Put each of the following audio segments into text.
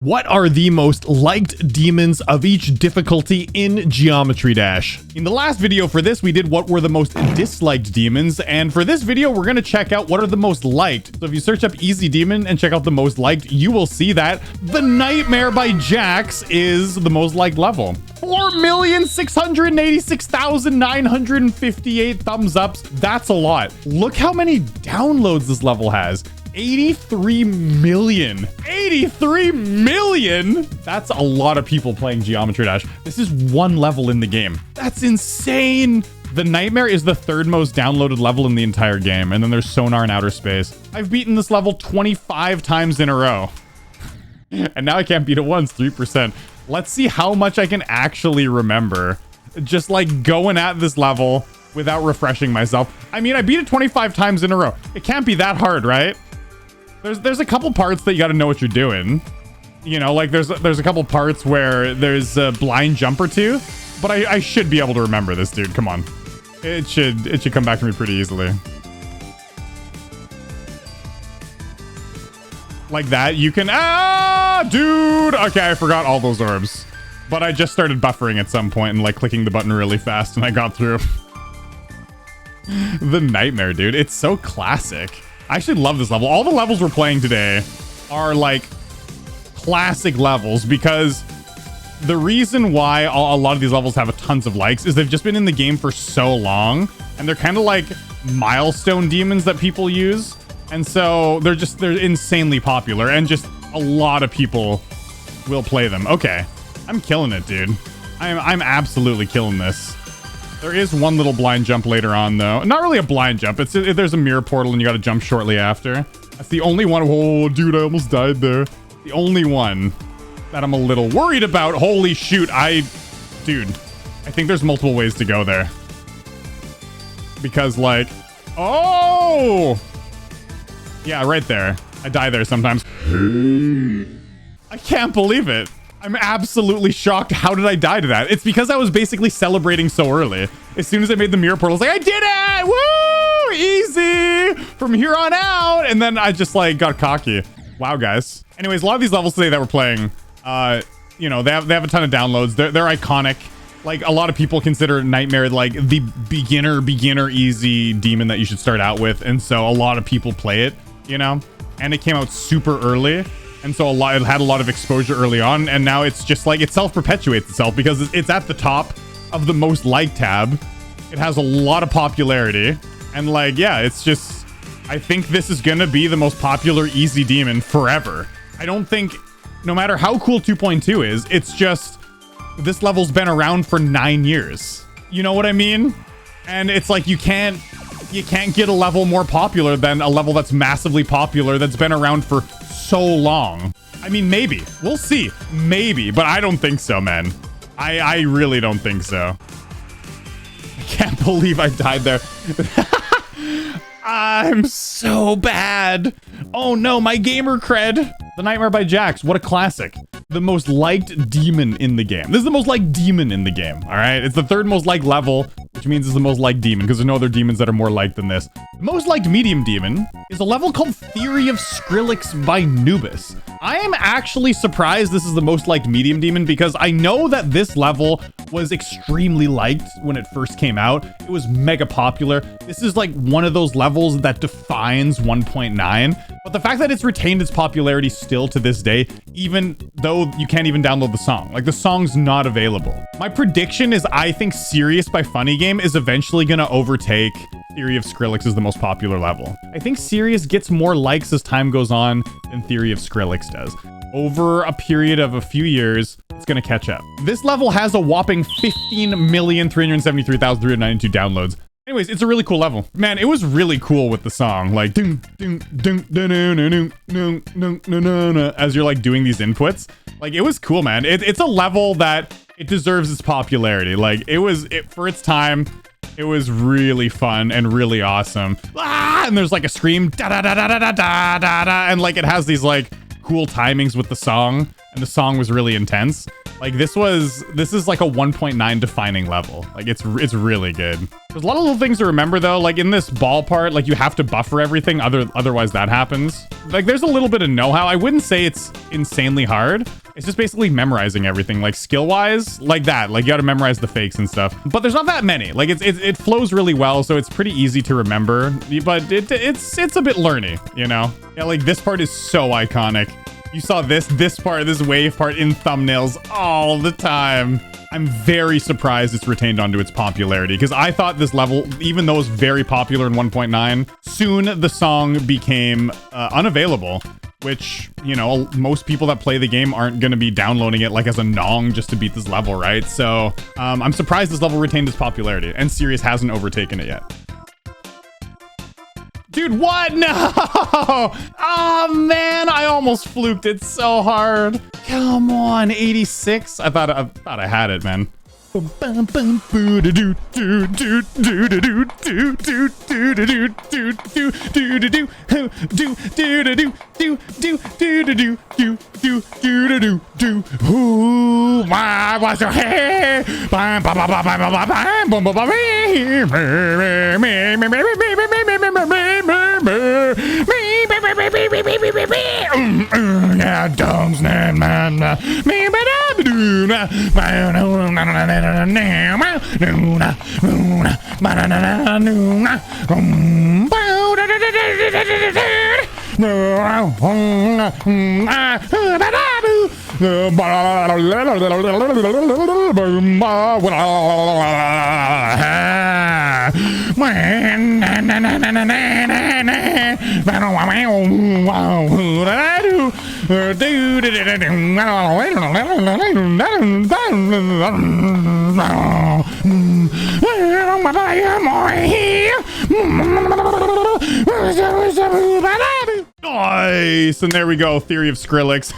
What are the most liked demons of each difficulty in Geometry Dash? In the last video for this, we did what were the most disliked demons, and for this video, we're gonna check out what are the most liked. So if you search up Easy Demon and check out the most liked, you will see that the Nightmare by Jax is the most liked level. 4,686,958 thumbs ups. That's a lot. Look how many downloads this level has. 83 million. 83 million? That's a lot of people playing Geometry Dash. This is one level in the game. That's insane. The Nightmare is the third most downloaded level in the entire game, and then there's Sonar in Outer Space. I've beaten this level 25 times in a row. And now I can't beat it once, 3%. Let's see how much I can actually remember. Just like going at this level without refreshing myself. I mean, I beat it 25 times in a row. It can't be that hard, right? There's a couple parts that you got to know what you're doing. You know, like there's a couple parts where there's a blind jump or two, but I should be able to remember this, dude. Come on. It should come back to me pretty easily. Like that, you can, dude. Okay, I forgot all those orbs, but I just started buffering at some point and like clicking the button really fast and I got through. The Nightmare, dude. It's so classic. I actually love this level. All the levels we're playing today are like classic levels because the reason why a lot of these levels have tons of likes is they've just been in the game for so long and they're kind of like milestone demons that people use. And so they're insanely popular and just a lot of people will play them. Okay. I'm killing it, dude. I'm absolutely killing this. There is one little blind jump later on, though. Not really a blind jump. There's a mirror portal, and you got to jump shortly after. That's the only one. Oh, dude, I almost died there. The only one that I'm a little worried about. Holy shoot. Dude, I think there's multiple ways to go there. Because, like, oh! Yeah, right there. I die there sometimes. I can't believe it. I'm absolutely shocked. How did I die to that? It's because I was basically celebrating so early. As soon as I made the mirror portal, I was like, I did it! Woo! Easy! From here on out! And then I just like got cocky. Wow, guys. Anyways, a lot of these levels today that we're playing, you know, they have a ton of downloads. They're iconic. Like a lot of people consider Nightmare like the beginner easy demon that you should start out with. And so a lot of people play it, you know, and it came out super early. And so it had a lot of exposure early on, and now it's just like it self-perpetuates itself because it's at the top of the most liked tab. It has a lot of popularity, and like, yeah, it's just, I think this is gonna be the most popular easy demon forever. I don't think, no matter how cool 2.2 is, it's just, this level's been around for 9 years. You know what I mean? And it's like, you can't get a level more popular than a level that's massively popular that's been around for so long. I mean, maybe. We'll see. Maybe, but I don't think so, man. I really don't think so. I can't believe I died there. I'm so bad. Oh no, my gamer cred. The Nightmare by Jax. What a classic. The most liked demon in the game. This is the most liked demon in the game. All right. It's the third most liked level, which means it's the most liked demon because there's no other demons that are more liked than this. The most liked medium demon is a level called Theory of Skrillex by Nubis. I am actually surprised this is the most liked medium demon because I know that this level was extremely liked when it first came out. It was mega popular. This is like one of those levels that defines 1.9, but the fact that it's retained its popularity still to this day, even though you can't even download the song, like the song's not available. My prediction is I think Serious by Funny Game is eventually gonna overtake Theory of Skrillex as the most popular level. I think Serious gets more likes as time goes on than Theory of Skrillex does. Over a period of a few years, it's gonna catch up. This level has a whopping 15,373,392 downloads. Anyways, it's a really cool level. Man, it was really cool with the song. Like, as you're like doing these inputs. Like, it was cool, man. It's a level that it deserves its popularity. Like, for its time, it was really fun and really awesome. And there's like a scream, da da da da da da da da, and like it has these like cool timings with the song. And and the song was really intense. Like this is like a 1.9 defining level. Like it's really good. There's a lot of little things to remember though. Like in this ball part, like you have to buffer everything. Otherwise that happens. Like there's a little bit of know-how. I wouldn't say it's insanely hard. It's just basically memorizing everything, like skill-wise, like that. Like you got to memorize the fakes and stuff. But there's not that many. Like it flows really well, so it's pretty easy to remember. But it's a bit learny, you know. Yeah, like this part is so iconic. You saw this part, this wave part in thumbnails all the time. I'm very surprised it's retained onto its popularity because I thought this level, even though it was very popular in 1.9, soon the song became unavailable, which, you know, most people that play the game aren't going to be downloading it like as a nong just to beat this level, right? So I'm surprised this level retained its popularity and Serious hasn't overtaken it yet. Dude, what? No! Oh, man, I almost fluked it so hard. Come on, 86? I thought I had it, man. What's your hair? Yeah, dungs, man, Nice, and there we go, Theory of Skrillex.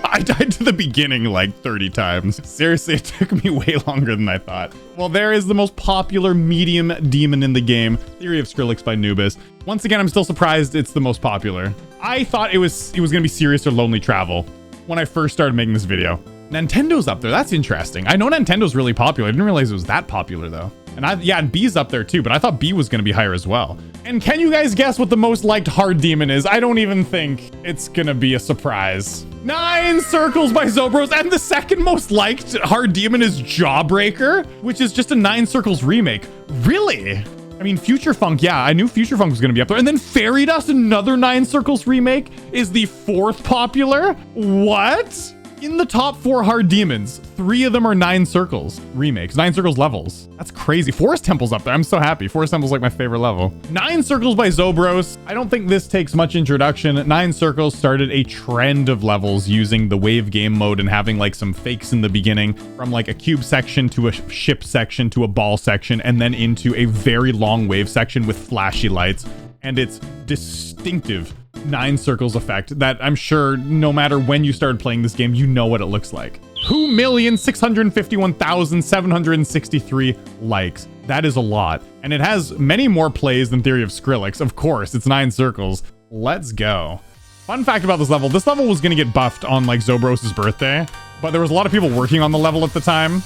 I died to the beginning like 30 times. Seriously, it took me way longer than I thought. Well, there is the most popular medium demon in the game, Theory of Skrillex by Nubis. Once again, I'm still surprised it's the most popular. I thought it was gonna be Serious or Lonely Travel when I first started making this video. Nintendo's up there, that's interesting. I know Nintendo's really popular. I didn't realize it was that popular though. And B's up there too, but I thought B was gonna be higher as well. And can you guys guess what the most liked hard demon is? I don't even think it's gonna be a surprise. 9 Circles by Zobros, and the second most liked hard demon is Jawbreaker, which is just a 9 Circles remake. Really? I mean, Future Funk, yeah, I knew Future Funk was gonna be up there. And then Fairy Dust, another 9 Circles remake, is the 4th popular? What? In the top 4 hard demons, 3 of them are 9 Circles remakes, 9 Circles levels. That's crazy. Forest Temple's up there. I'm so happy. Forest Temple's like my favorite level. 9 Circles by Zobros. I don't think this takes much introduction. 9 Circles started a trend of levels using the wave game mode and having like some fakes in the beginning, from like a cube section to a ship section to a ball section, and then into a very long wave section with flashy lights. And it's distinctive 9 Circles effect that I'm sure no matter when you started playing this game, you know what it looks like. 2,651,763 likes. That is a lot. And it has many more plays than Theory of Skrillex. Of course, it's 9 Circles. Let's go. Fun fact about this level was going to get buffed on like Zobros' birthday, but there was a lot of people working on the level at the time,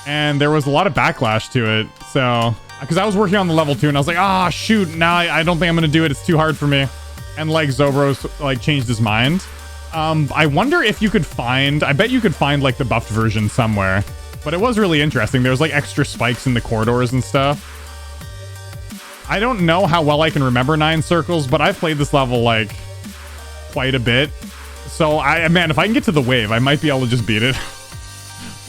and there was a lot of backlash to it. So, because I was working on the level too, and I was like, ah, shoot, now I don't think I'm going to do it. It's too hard for me. And like Zobros like changed his mind. I wonder if you could find, I bet you could find like the buffed version somewhere, but it was really interesting. There was like extra spikes in the corridors and stuff. I don't know how well I can remember 9 Circles, but I've played this level like quite a bit. So man, if I can get to the wave, I might be able to just beat it.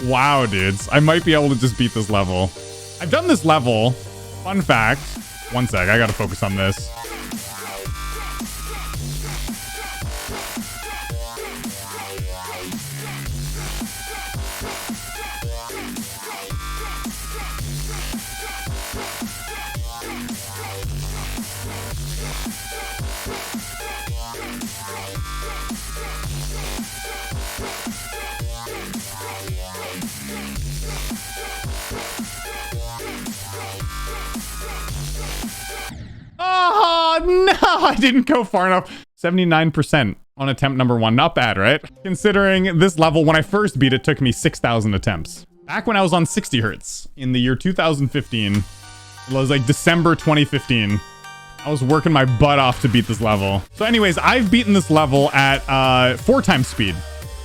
Wow, dudes. I might be able to just beat this level. I've done this level. Fun fact. One sec, I gotta focus on this. Oh, no, I didn't go far enough. 79%. on attempt number 1. Not bad, right? Considering this level, when I first beat it, took me 6,000 attempts. Back when I was on 60 hertz in the year 2015, it was like December 2015. I was working my butt off to beat this level. So anyways, I've beaten this level at 4 times speed.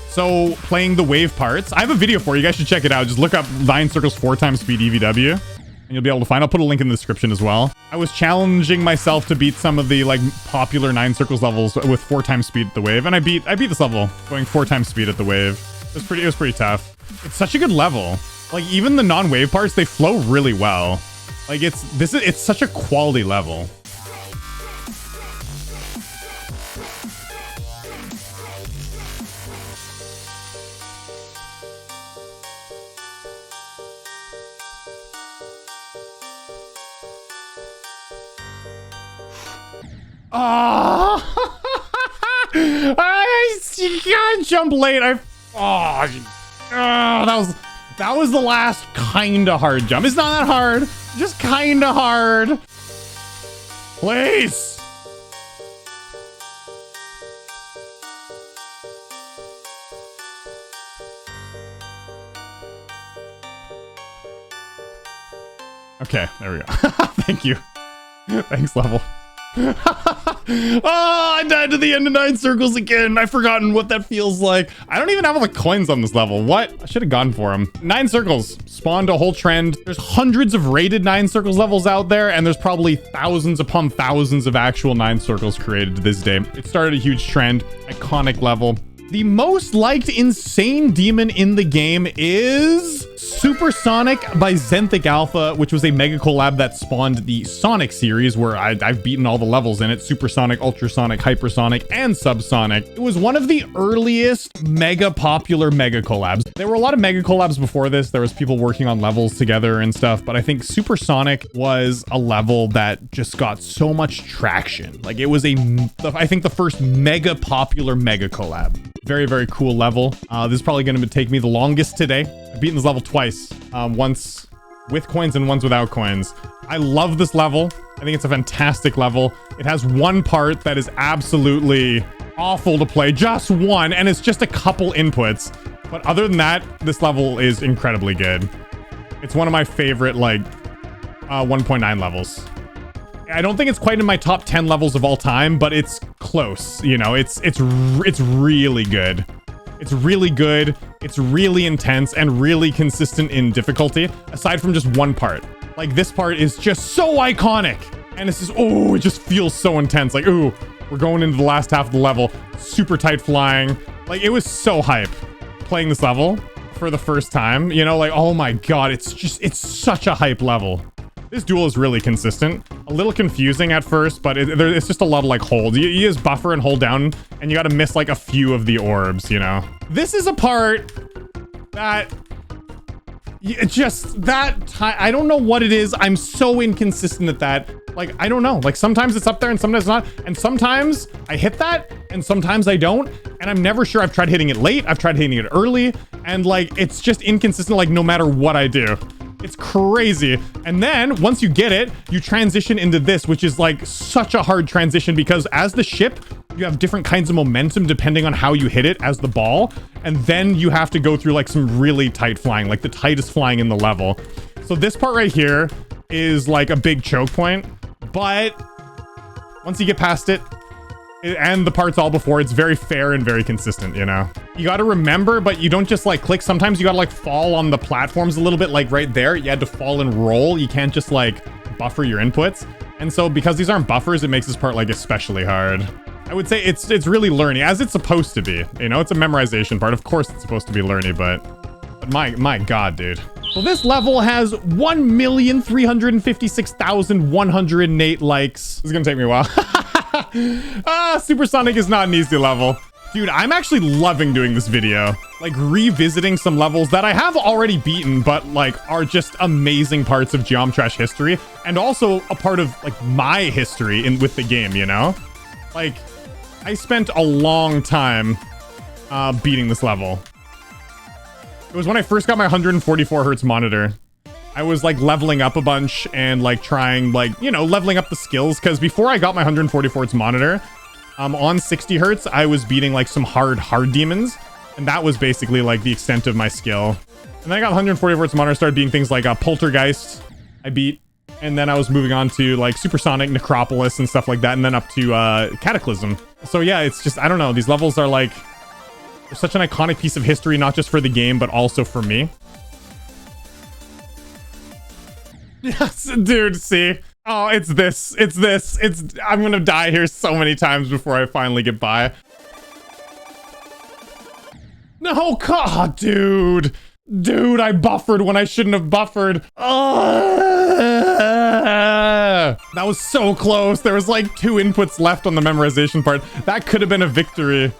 So playing the wave parts, I have a video for you. You guys should check it out. Just look up 9 Circles 4 times speed EVW. And you'll be able to find. I'll put a link in the description as well. I was challenging myself to beat some of the like popular 9 Circles levels with 4 times speed at the wave, and I beat this level going 4 times speed at the wave. It was pretty tough. It's such a good level. Like even the non-wave parts, they flow really well. Like it's such a quality level. Oh, I can't jump late. That was the last kinda hard jump. It's not that hard, just kinda hard. Please. Okay, there we go. Thank you. Thanks, level. Oh, I died to the end of 9 Circles again. I've forgotten what that feels like. I don't even have all the coins on this level. What? I should have gone for them. 9 Circles spawned a whole trend. There's hundreds of rated 9 Circles levels out there, and there's probably thousands upon thousands of actual 9 Circles created to this day. It started a huge trend. Iconic level. The most liked insane demon in the game is Supersonic by Zenthic Alpha, which was a mega collab that spawned the Sonic series, where I've beaten all the levels in it: Supersonic, Ultrasonic, Hypersonic, and Subsonic. It was one of the earliest mega popular mega collabs. There were a lot of mega collabs before this. There was people working on levels together and stuff, but I think Supersonic was a level that just got so much traction. Like it was I think the first mega popular mega collab. Very, very cool level. This is probably going to take me the longest today. I've beaten this level twice. Once with coins and once without coins. I love this level. I think it's a fantastic level. It has one part that is absolutely awful to play. Just one, and it's just a couple inputs. But other than that, this level is incredibly good. It's one of my favorite, like, 1.9 levels. I don't think it's quite in my top 10 levels of all time, but it's close. You know, it's really good. It's really good. It's really intense and really consistent in difficulty, aside from just one part. Like this part is just so iconic, and it's just, oh, it just feels so intense. Like, ooh, we're going into the last half of the level. Super tight flying. Like, it was so hype playing this level for the first time. You know, like, oh my god, it's such a hype level. This duel is really consistent. A little confusing at first, but it's just a lot of like holds. You use buffer and hold down, and you got to miss like a few of the orbs, you know? This is a part that I don't know what it is. I'm so inconsistent at that. Like, I don't know. Like sometimes it's up there and sometimes not. And sometimes I hit that and sometimes I don't. And I'm never sure. I've tried hitting it late. I've tried hitting it early. And like, it's just inconsistent, like no matter what I do. It's crazy. And then once you get it, you transition into this, which is like such a hard transition because as the ship, you have different kinds of momentum depending on how you hit it as the ball. And then you have to go through like some really tight flying, like the tightest flying in the level. So this part right here is like a big choke point, but once you get past it, and the parts all before, it's very fair and very consistent, you know? You gotta remember, but you don't just like click. Sometimes you gotta like fall on the platforms a little bit, like right there. You had to fall and roll. You can't just like buffer your inputs. And so because these aren't buffers, it makes this part like especially hard. I would say it's really learny, as it's supposed to be. You know, it's a memorization part. Of course it's supposed to be learny, but my god, dude. Well, this level has 1,356,108 likes. This is gonna take me a while. Supersonic is not an easy level. Dude, I'm actually loving doing this video. Like revisiting some levels that I have already beaten, but like are just amazing parts of Geomettrash history. And also a part of like my history with the game, you know? Like, I spent a long time beating this level. It was when I first got my 144 hertz monitor. I was like leveling up a bunch and like trying like, you know, leveling up the skills. Because before I got my 144 hertz monitor, On 60 hertz, I was beating like some hard demons. And that was basically like the extent of my skill. And then I got 140 hertz monitor, started beating things like Poltergeist. I beat. And then I was moving on to like Supersonic, Necropolis and stuff like that. And then up to Cataclysm. So yeah, it's just, I don't know. These levels are like, they're such an iconic piece of history, not just for the game, but also for me. Yes, dude, see? Oh, it's this. I'm gonna die here so many times before I finally get by. No, God, dude. Dude, I buffered when I shouldn't have buffered. That was so close. There was like 2 inputs left on the memorization part. That could have been a victory.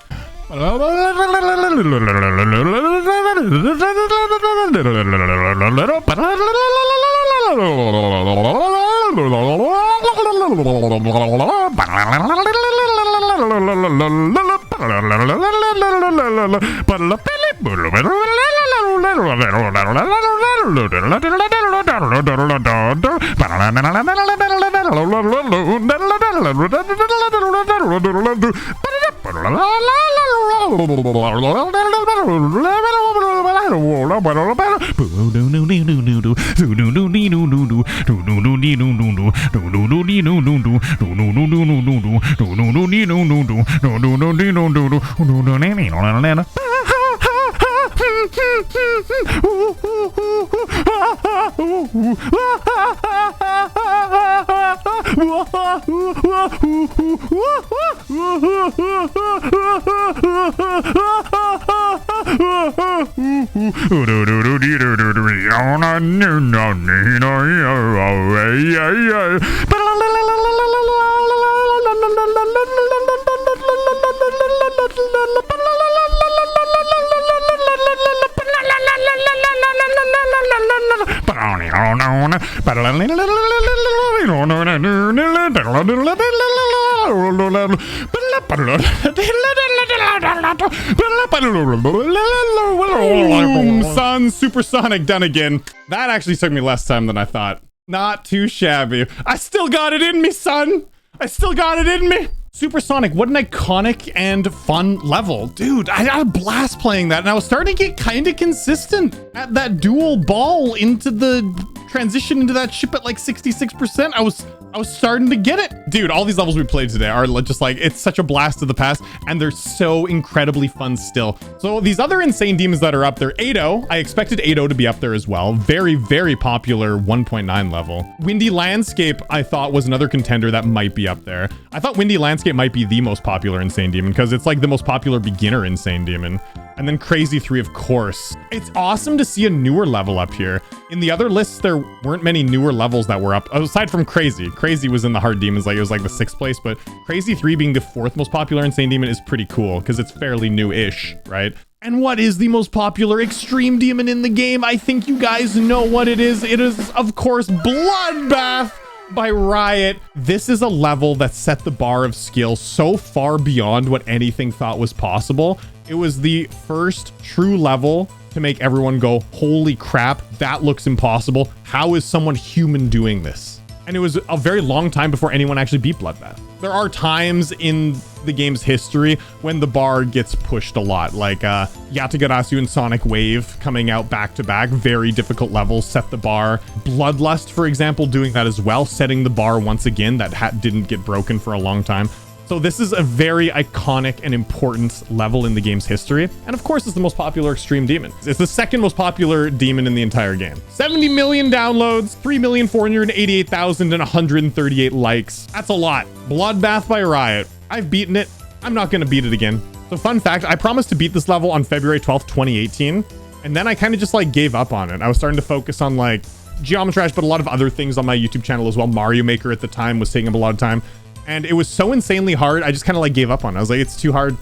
Son, Supersonic done again. That actually took me less time than I thought. Not too shabby. I still got it in me, son. I still got it in me. Supersonic, what an iconic and fun level. Dude, I had a blast playing that, and I was starting to get kind of consistent at that dual ball into the transition into that ship at like 66%. I was starting to get it. Dude, all these levels we played today are just like, it's such a blast of the past, and they're so incredibly fun still. So these other insane demons that are up there, Ado, I expected Ado to be up there as well. Very, very popular 1.9 level. Windy Landscape, I thought was another contender that might be up there. I thought Windy Landscape might be the most popular insane demon because it's like the most popular beginner insane demon. And then Crazy 3, of course. It's awesome to see a newer level up here. In the other lists, there weren't many newer levels that were up, aside from Crazy. Crazy was in the hard demons, like it was like the 6th place, but Crazy 3 being the 4th most popular insane demon is pretty cool because it's fairly new-ish, right? And what is the most popular extreme demon in the game? I think you guys know what it is. It is, of course, Bloodbath by Riot. This is a level that set the bar of skill so far beyond what anything thought was possible. It was the first true level to make everyone go, holy crap, that looks impossible. How is someone human doing this? And it was a very long time before anyone actually beat Bloodbath. There are times in the game's history when the bar gets pushed a lot, like Yatagarasu and Sonic Wave coming out back to back. Very difficult levels, set the bar. Bloodlust, for example, doing that as well, setting the bar once again that didn't get broken for a long time. So this is a very iconic and important level in the game's history. And of course, it's the most popular extreme demon. It's the 2nd most popular demon in the entire game. 70 million downloads, 3,488,138 likes. That's a lot. Bloodbath by Riot. I've beaten it. I'm not gonna beat it again. So fun fact, I promised to beat this level on February 12th, 2018. And then I kind of just like gave up on it. I was starting to focus on like Geometrash, but a lot of other things on my YouTube channel as well. Mario Maker at the time was taking up a lot of time. And it was so insanely hard, I just kind of like gave up on it. I was like, it's too hard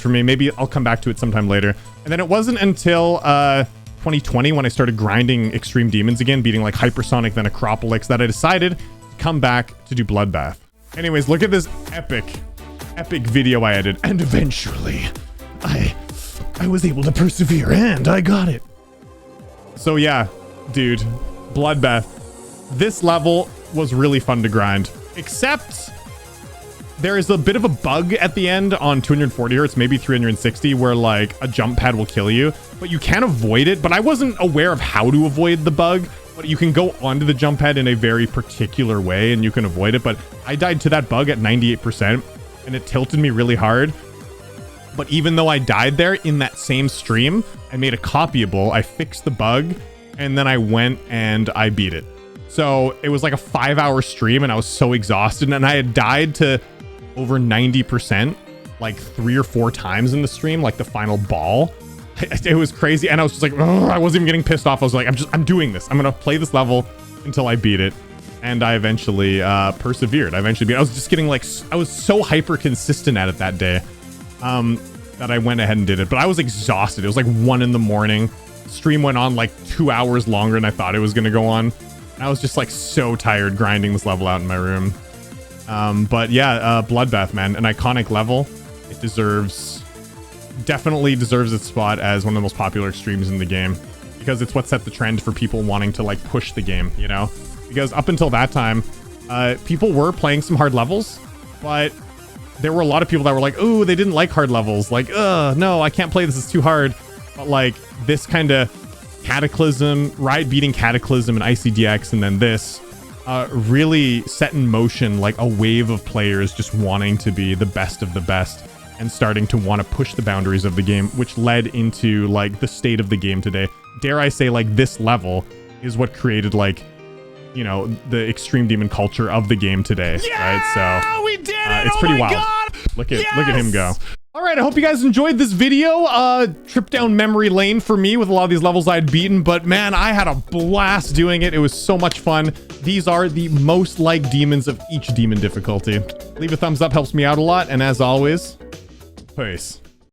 for me. Maybe I'll come back to it sometime later. And then it wasn't until 2020 when I started grinding extreme demons again, beating like Hypersonic, then Acropolis, that I decided to come back to do Bloodbath. Anyways, look at this epic video I edited. And eventually, I was able to persevere and I got it. So yeah, dude, Bloodbath. This level was really fun to grind. Except there is a bit of a bug at the end on 240 hertz, maybe 360, where like a jump pad will kill you, but you can avoid it. But I wasn't aware of how to avoid the bug, but you can go onto the jump pad in a very particular way and you can avoid it. But I died to that bug at 98% and it tilted me really hard. But even though I died there in that same stream, I made a copyable, I fixed the bug, and then I went and I beat it. So it was like a 5-hour stream and I was so exhausted, and I had died to over 90% like 3 or 4 times in the stream, like the final ball. It was crazy. And I was just like, I wasn't even getting pissed off. I was like, I'm doing this. I'm going to play this level until I beat it. And I eventually persevered. I was just getting like, I was so hyper consistent at it that day that I went ahead and did it. But I was exhausted. It was like 1 a.m. Stream went on like 2 hours longer than I thought it was going to go on. I was just like so tired grinding this level out in my room. But yeah, Bloodbath, man, an iconic level. It definitely deserves its spot as one of the most popular streams in the game, because it's what set the trend for people wanting to like push the game, you know? Because up until that time, people were playing some hard levels, but there were a lot of people that were like, oh, they didn't like hard levels. Like, no, I can't play this, it's too hard. But like this kind of Cataclysm, Riot beating Cataclysm and ICDX, and then this really set in motion like a wave of players just wanting to be the best of the best and starting to want to push the boundaries of the game, which led into like the state of the game today. Dare I say, like, this level is what created, like, you know, the extreme demon culture of the game today, right? So we did it! It's pretty wild. God. Look at him go. All right, I hope you guys enjoyed this video. Trip down memory lane for me with a lot of these levels I'd beaten, but man, I had a blast doing it. It was so much fun. These are the most like demons of each demon difficulty. Leave a thumbs up, helps me out a lot, and as always, peace.